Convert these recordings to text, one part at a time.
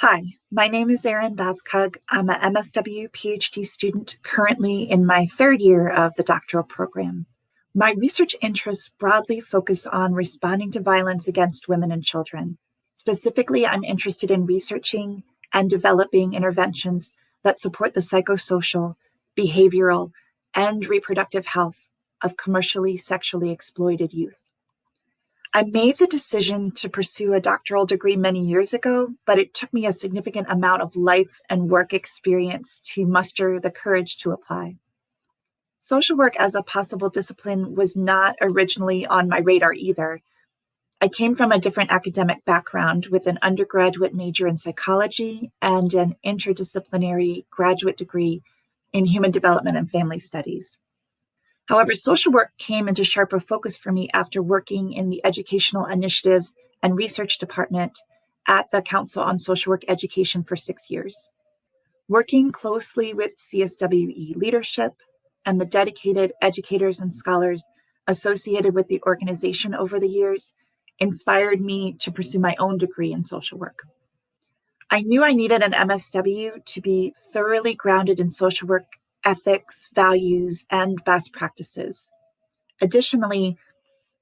Hi, my name is Erin Bascug. I'm a MSW PhD student currently in my third year of the doctoral program. My research interests broadly focus on responding to violence against women and children. Specifically, I'm interested in researching and developing interventions that support the psychosocial, behavioral, and reproductive health of commercially sexually exploited youth. I made the decision to pursue a doctoral degree many years ago, but it took me a significant amount of life and work experience to muster the courage to apply. Social work as a possible discipline was not originally on my radar either. I came from a different academic background with an undergraduate major in psychology and an interdisciplinary graduate degree in human development and family studies. However, social work came into sharper focus for me after working in the Educational Initiatives and Research Department at the Council on Social Work Education for 6 years. Working closely with CSWE leadership and the dedicated educators and scholars associated with the organization over the years inspired me to pursue my own degree in social work. I knew I needed an MSW to be thoroughly grounded in social work ethics, values, and best practices. Additionally,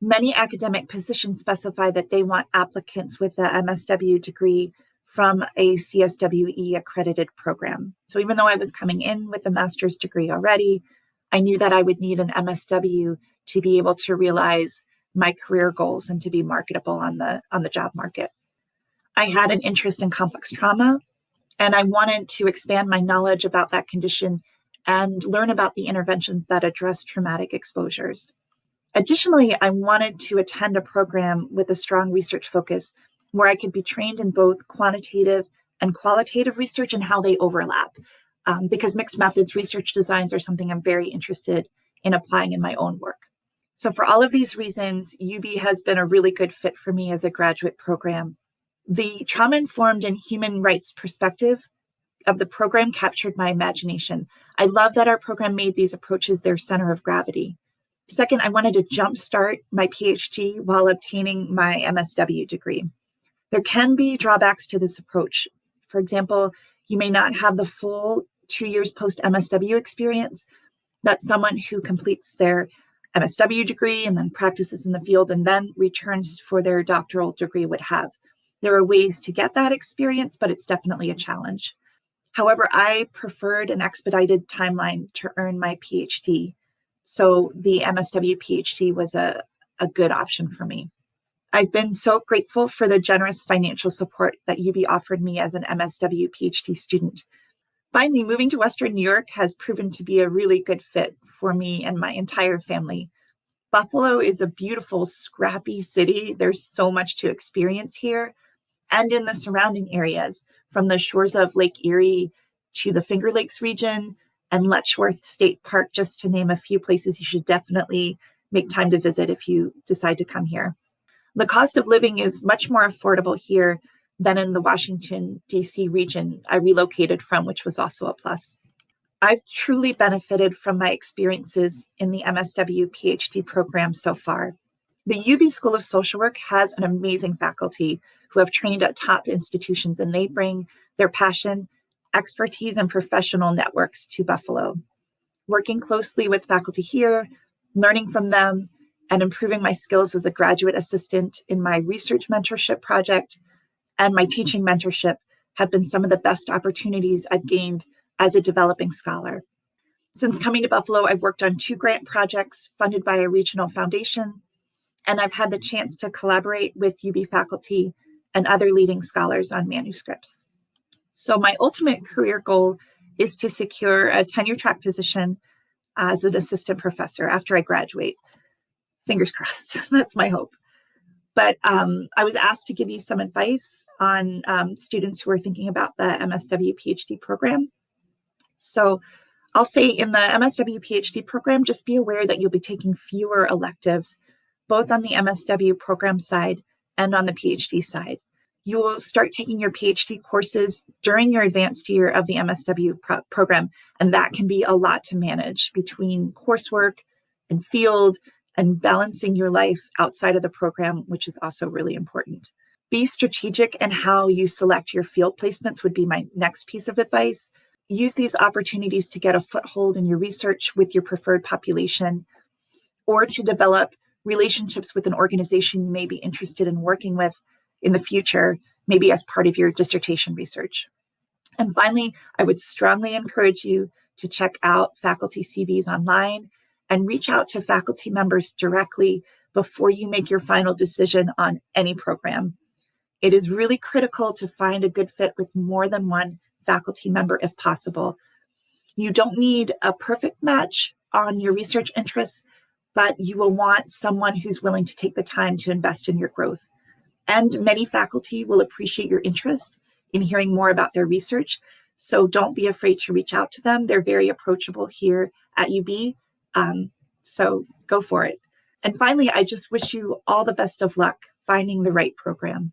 many academic positions specify that they want applicants with a MSW degree from a CSWE accredited program. So even though I was coming in with a master's degree already, I knew that I would need an MSW to be able to realize my career goals and to be marketable on the job market. I had an interest in complex trauma, and I wanted to expand my knowledge about that condition and learn about the interventions that address traumatic exposures. Additionally, I wanted to attend a program with a strong research focus where I could be trained in both quantitative and qualitative research and how they overlap, because mixed methods research designs are something I'm very interested in applying in my own work. So for all of these reasons, UB has been a really good fit for me as a graduate program. The trauma-informed and human rights perspective of the program captured my imagination. I love that our program made these approaches their center of gravity. Second, I wanted to jumpstart my PhD while obtaining my MSW degree. There can be drawbacks to this approach. For example, you may not have the full 2 years post-MSW experience that someone who completes their MSW degree and then practices in the field and then returns for their doctoral degree would have. There are ways to get that experience, but it's definitely a challenge. However, I preferred an expedited timeline to earn my PhD, so the MSW PhD was a good option for me. I've been so grateful for the generous financial support that UB offered me as an MSW PhD student. Finally, moving to Western New York has proven to be a really good fit for me and my entire family. Buffalo is a beautiful, scrappy city. There's so much to experience here and in the surrounding areas, from the shores of Lake Erie to the Finger Lakes region and Letchworth State Park, just to name a few places you should definitely make time to visit if you decide to come here. The cost of living is much more affordable here than in the Washington, D.C. region I relocated from, which was also a plus. I've truly benefited from my experiences in the MSW PhD program so far. The UB School of Social Work has an amazing faculty who have trained at top institutions, and they bring their passion, expertise, and professional networks to Buffalo. Working closely with faculty here, learning from them, and improving my skills as a graduate assistant in my research mentorship project and my teaching mentorship have been some of the best opportunities I've gained as a developing scholar. Since coming to Buffalo, I've worked on 2 grant projects funded by a regional foundation, and I've had the chance to collaborate with UB faculty and other leading scholars on manuscripts. So my ultimate career goal is to secure a tenure-track position as an assistant professor after I graduate. Fingers crossed, that's my hope. But I was asked to give you some advice on students who are thinking about the MSW PhD program. So I'll say in the MSW PhD program, just be aware that you'll be taking fewer electives, both on the MSW program side and on the PhD side. You will start taking your PhD courses during your advanced year of the MSW program, and that can be a lot to manage between coursework and field and balancing your life outside of the program, which is also really important. Be strategic in how you select your field placements would be my next piece of advice. Use these opportunities to get a foothold in your research with your preferred population, or to develop relationships with an organization you may be interested in working with in the future, maybe as part of your dissertation research. And finally, I would strongly encourage you to check out faculty CVs online and reach out to faculty members directly before you make your final decision on any program. It is really critical to find a good fit with more than one faculty member if possible. You don't need a perfect match on your research interests, but you will want someone who's willing to take the time to invest in your growth. And many faculty will appreciate your interest in hearing more about their research, so don't be afraid to reach out to them. They're very approachable here at UB, so go for it. And finally, I just wish you all the best of luck finding the right program.